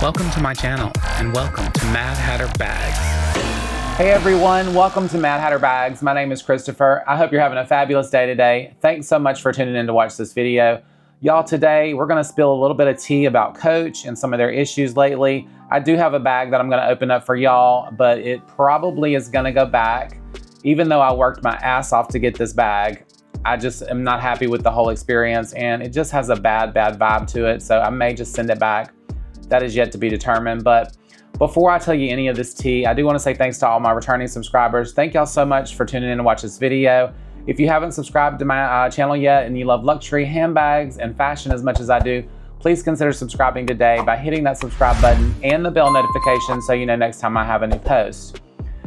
Welcome to my channel and welcome to Mad Hatter Bags. Hey everyone, welcome to Mad Hatter Bags. My name is Christopher. I hope you're having a fabulous day today. Thanks so much for tuning in to watch this video. Y'all, today we're gonna spill a little bit of tea about Coach and some of their issues lately. I do have a bag that I'm gonna open up for y'all, but it probably is gonna go back. Even though I worked my ass off to get this bag, I just am not happy with the whole experience and it just has a bad vibe to it. So I may just send it back. That is yet to be determined. But before I tell you any of this tea, I do want to say thanks to all my returning subscribers. Thank y'all so much for tuning in to watch this video. If you haven't subscribed to my channel yet and you love luxury handbags and fashion as much as I do, please consider subscribing today by hitting that subscribe button and the bell notification so you know next time I have a new post.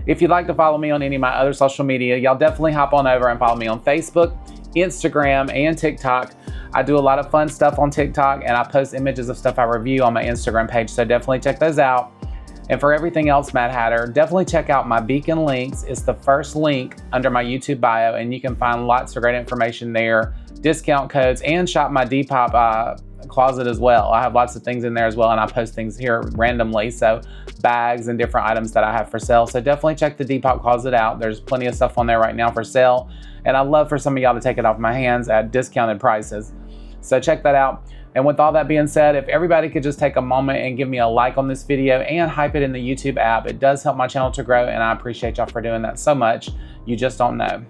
If you'd like to follow me on any of my other social media, y'all definitely hop on over and follow me on Facebook, Instagram, and TikTok. I do a lot of fun stuff on TikTok and I post images of stuff I review on my Instagram page, so definitely check those out. And for everything else Mad Hatter, definitely check out my beacon links. It's the first link under my YouTube bio and you can find lots of great information there, discount codes, and shop my Depop closet as well. I have lots of things in there as well and I post things here randomly, so bags and different items that I have for sale. So definitely check the Depop closet out. There's plenty of stuff on there right now for sale and I'd love for some of y'all to take it off my hands at discounted prices. So check that out. And with all that being said, if everybody could just take a moment and give me a like on this video and hype it in the YouTube app, it does help my channel to grow and I appreciate y'all for doing that so much. You just don't know.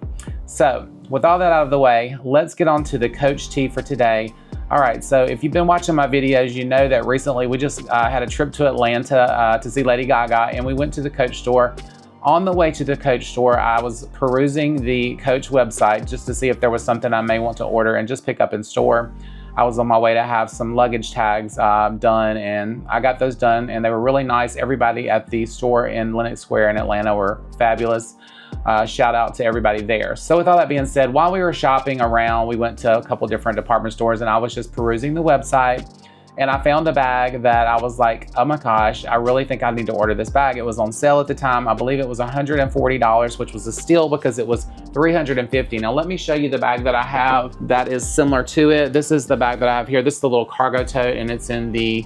So with all that out of the way, let's get on to the Coach tea for today. All right, so if you've been watching my videos, you know that recently we just had a trip to Atlanta to see Lady Gaga and we went to the Coach store. On the way to the Coach store, I was perusing the Coach website just to see if there was something I may want to order and just pick up in store. I was on my way to have some luggage tags done and I got those done and they were really nice. Everybody at the store in Lenox Square in Atlanta were fabulous. Shout out to everybody there. So with all that being said, while we were shopping around, we went to a couple different department stores and I was just perusing the website and I found a bag that I was like, oh my gosh, I really think I need to order this bag. It was on sale at the time. I believe it was $140, which was a steal because it was $350. Now let me show you the bag that I have that is similar to it. This is the bag that I have here. This is the little cargo tote and it's in the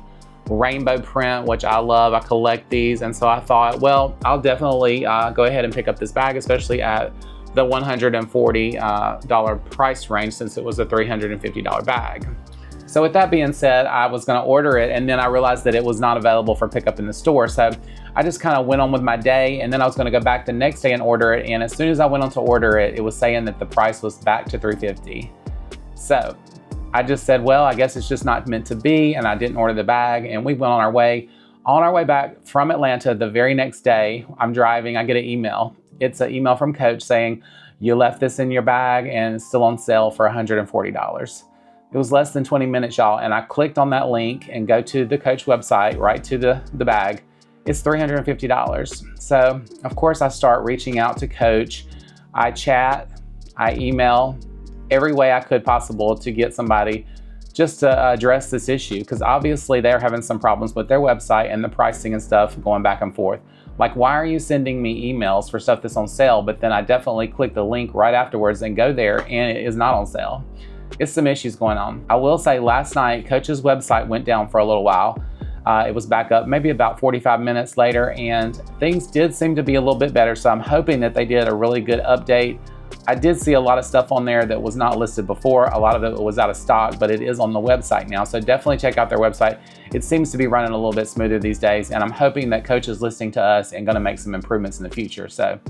rainbow print, which I love. I collect these. And so I thought, well, I'll definitely go ahead and pick up this bag, especially at the $140 price range since it was a $350 bag. So with that being said, I was gonna order it and then I realized that it was not available for pickup in the store. So I just kind of went on with my day and then I was gonna go back the next day and order it. And as soon as I went on to order it, it was saying that the price was back to $350. So I just said, well, I guess it's just not meant to be, and I didn't order the bag and we went on our way. On our way back from Atlanta the very next day, I'm driving, I get an email. It's an email from Coach saying, you left this in your bag and it's still on sale for $140. It was less than 20 minutes, y'all, and I clicked on that link and go to the Coach website, right to the bag. It's $350. So, of course, I start reaching out to Coach. I chat, I email, every way I could possible to get somebody just to address this issue, because obviously they're having some problems with their website and the pricing and stuff going back and forth. Like, why are you sending me emails for stuff that's on sale, but then I definitely click the link right afterwards and go there and it is not on sale? It's some issues going on. I will say last night, Coach's website went down for a little while. It was back up maybe about 45 minutes later and things did seem to be a little bit better. So I'm hoping that they did a really good update. I did see a lot of stuff on there that was not listed before. A lot of it was out of stock, but it is on the website now. So definitely check out their website. It seems to be running a little bit smoother these days. And I'm hoping that Coach is listening to us and gonna make some improvements in the future. So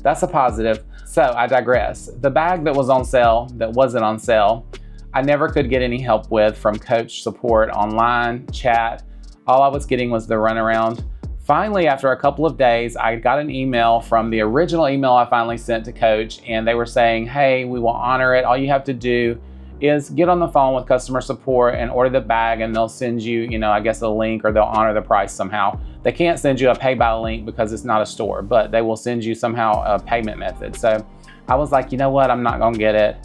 that's a positive. So I digress. The bag that was on sale, that wasn't on sale, I never could get any help with from Coach support online, chat. All I was getting was the runaround. Finally, after a couple of days, I got an email from the original email I finally sent to Coach, and they were saying, hey, we will honor it. All you have to do is get on the phone with customer support and order the bag, and they'll send you, I guess a link, or they'll honor the price somehow. They can't send you a pay by link because it's not a store, but they will send you somehow a payment method. So I was like, you know what, I'm not gonna get it.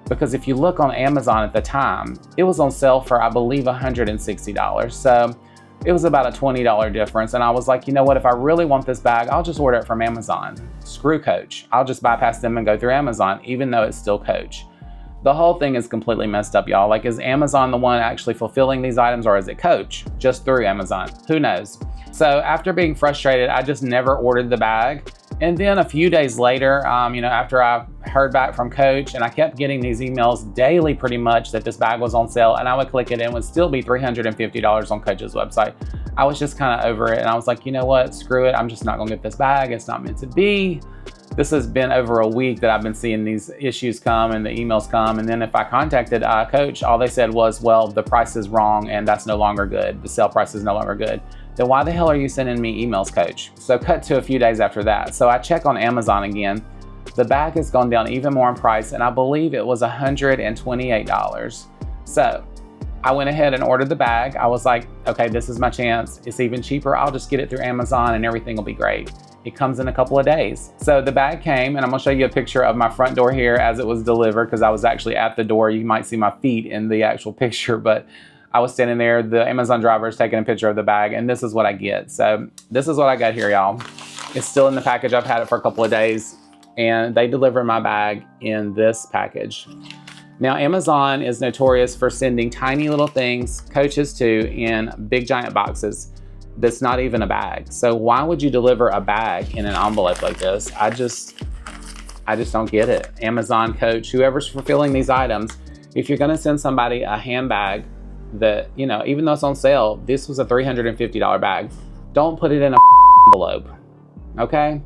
Because if you look on Amazon at the time, it was on sale for, I believe, $160. So it was about a $20 difference. And I was like, you know what, if I really want this bag, I'll just order it from Amazon. Screw Coach. I'll just bypass them and go through Amazon, even though it's still Coach. The whole thing is completely messed up, y'all. Like, is Amazon the one actually fulfilling these items, or is it Coach just through Amazon? Who knows? So after being frustrated, I just never ordered the bag. And then a few days later, after I heard back from Coach, and I kept getting these emails daily pretty much that this bag was on sale, and I would click it and it would still be $350 on Coach's website. I was just kind of over it, and I was like, you know what, screw it. I'm just not gonna get this bag. It's not meant to be. This has been over a week that I've been seeing these issues come and the emails come. And then if I contacted Coach, all they said was, well, the price is wrong and that's no longer good. The sale price is no longer good. Then why the hell are you sending me emails, Coach? So cut to a few days after that. So I check on Amazon again. The bag has gone down even more in price, and I believe it was $128. So I went ahead and ordered the bag. I was like, okay, this is my chance. It's even cheaper. I'll just get it through Amazon and everything will be great. It comes in a couple of days. So the bag came, and I'm gonna show you a picture of my front door here as it was delivered, because I was actually at the door. You might see my feet in the actual picture, but I was standing there. The Amazon driver is taking a picture of the bag, and this is what I get. So this is what I got here, y'all. It's still in the package. I've had it for a couple of days, and they delivered my bag in this package. Now, Amazon is notorious for sending tiny little things, Coaches too, in big giant boxes. That's not even a bag. So why would you deliver a bag in an envelope like this? I just don't get it. Amazon, Coach, whoever's fulfilling these items, if you're gonna send somebody a handbag that, even though it's on sale, this was a $350 bag, don't put it in a envelope, okay?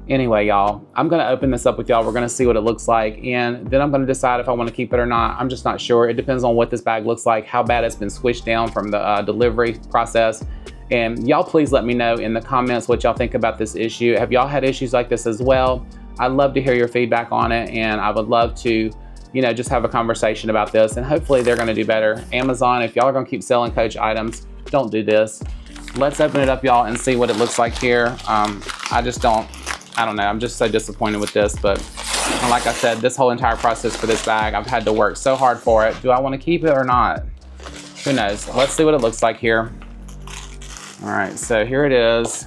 Anyway, y'all, I'm gonna open this up with y'all. We're gonna see what it looks like, and then I'm gonna decide if I wanna keep it or not. I'm just not sure. It depends on what this bag looks like, how bad it's been squished down from the delivery process. And y'all please let me know in the comments what y'all think about this issue. Have y'all had issues like this as well? I'd love to hear your feedback on it, and I would love to, just have a conversation about this, and hopefully they're gonna do better. Amazon, if y'all are gonna keep selling Coach items, don't do this. Let's open it up, y'all, and see what it looks like here. I don't know, I'm just so disappointed with this, but like I said, this whole entire process for this bag, I've had to work so hard for it. Do I want to keep it or not? Who knows? Let's see what it looks like here. All right, so here it is.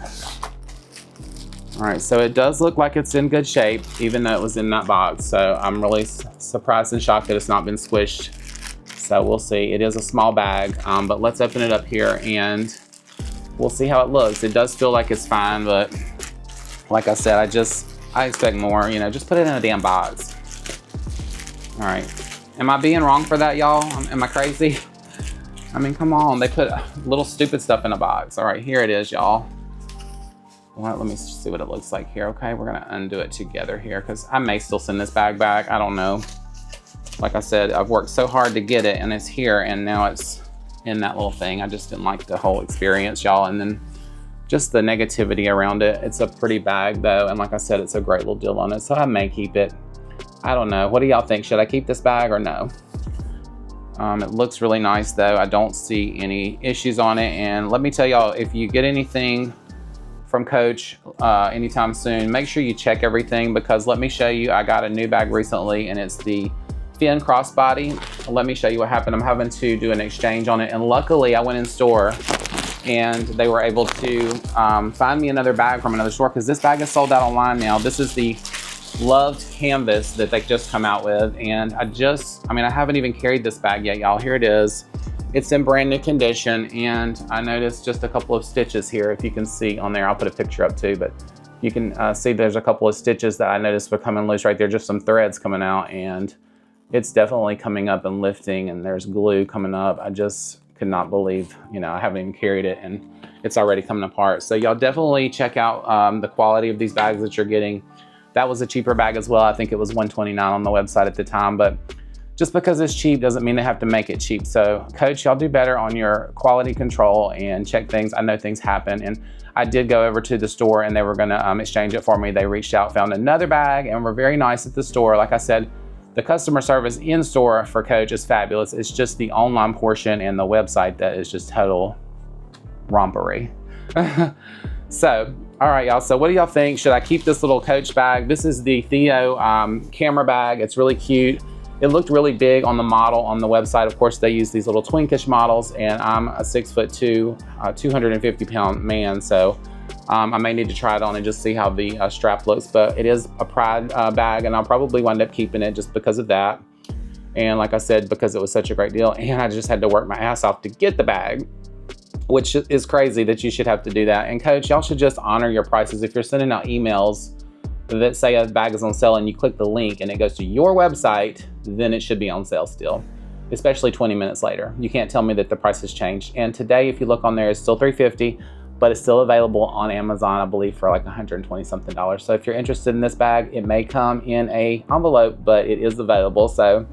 All right, so it does look like it's in good shape, even though it was in that box. So I'm really surprised and shocked that it's not been squished. So we'll see. It is a small bag, but let's open it up here and we'll see how it looks. It does feel like it's fine, but like I said, I expect more, just put it in a damn box. All right, am I being wrong for that, y'all? Am I crazy? I mean, come on, they put little stupid stuff in a box. All right, here it is, y'all. Well, let me see what it looks like here, okay? We're gonna undo it together here, because I may still send this bag back, I don't know. Like I said, I've worked so hard to get it, and it's here, and now it's in that little thing. I just didn't like the whole experience, y'all, and then just the negativity around it. It's a pretty bag though, and like I said, it's a great little deal on it, so I may keep it. I don't know. What do y'all think? Should I keep this bag or no? It looks really nice though. I don't see any issues on it, and let me tell y'all, if you get anything from Coach anytime soon, make sure you check everything, because let me show you, I got a new bag recently, and it's the Fin crossbody. Let me show you what happened. I'm having to do an exchange on it, and luckily I went in store and they were able to find me another bag from another store, because this bag is sold out online now. This is the loved canvas that they just come out with, and I haven't even carried this bag yet, y'all. Here it is. It's in brand new condition, and I noticed just a couple of stitches here. If you can see on there, I'll put a picture up too, but you can see there's a couple of stitches that I noticed were coming loose right there, just some threads coming out, and it's definitely coming up and lifting, and there's glue coming up. I just could not believe, I haven't even carried it and it's already coming apart. So y'all definitely check out the quality of these bags that you're getting. That was a cheaper bag as well. I think it was $129 on the website at the time, but just because it's cheap doesn't mean they have to make it cheap. So Coach, y'all do better on your quality control and check things. I know things happen, and I did go over to the store and they were gonna exchange it for me. They reached out, found another bag, and were very nice at the store. Like I said, the customer service in store for Coach is fabulous. It's just the online portion and the website that is just total rompery. So, all right, y'all. So what do y'all think? Should I keep this little Coach bag? This is the Theo camera bag. It's really cute. It looked really big on the model on the website. Of course, they use these little twinkish models, and I'm a 6'2", 250-pound man. So I may need to try it on and just see how the strap looks, but it is a Pride bag, and I'll probably wind up keeping it just because of that. And like I said, because it was such a great deal, and I just had to work my ass off to get the bag, which is crazy that you should have to do that. And coach, y'all should just honor your prices. If you're sending out emails that say a bag is on sale and you click the link and it goes to your website, then it should be on sale still, especially 20 minutes later. You can't tell me that the price has changed. And today, if you look on there, it's still $350. But it's still available on Amazon, I believe, for like $120 something. So if you're interested in this bag, it may come in a envelope, but it is available. So,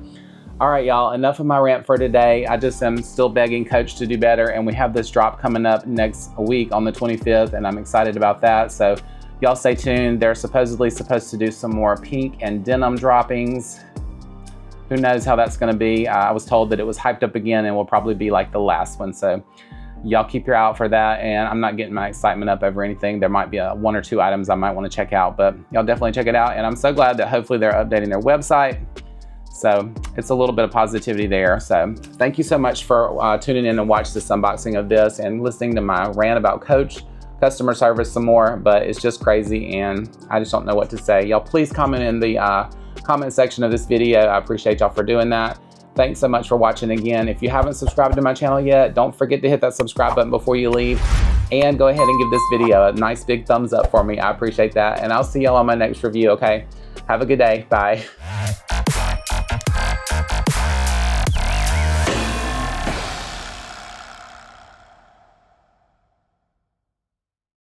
all right, y'all, enough of my rant for today. I just am still begging Coach to do better, and we have this drop coming up next week on the 25th, and I'm excited about that. So y'all stay tuned. They're supposedly supposed to do some more pink and denim droppings. Who knows how that's gonna be. I was told that it was hyped up again and will probably be like the last one. So y'all keep your eye out for that, and I'm not getting my excitement up over anything. There might be one or two items I might want to check out, but y'all definitely check it out. And I'm so glad that hopefully they're updating their website. So it's a little bit of positivity there. So thank you so much for tuning in and watch this unboxing of this and listening to my rant about Coach customer service some more, but it's just crazy and I just don't know what to say. Y'all please comment in the comment section of this video. I appreciate y'all for doing that. Thanks so much for watching again. If you haven't subscribed to my channel yet, don't forget to hit that subscribe button before you leave. And go ahead and give this video a nice big thumbs up for me. I appreciate that. And I'll see y'all on my next review, okay? Have a good day. Bye.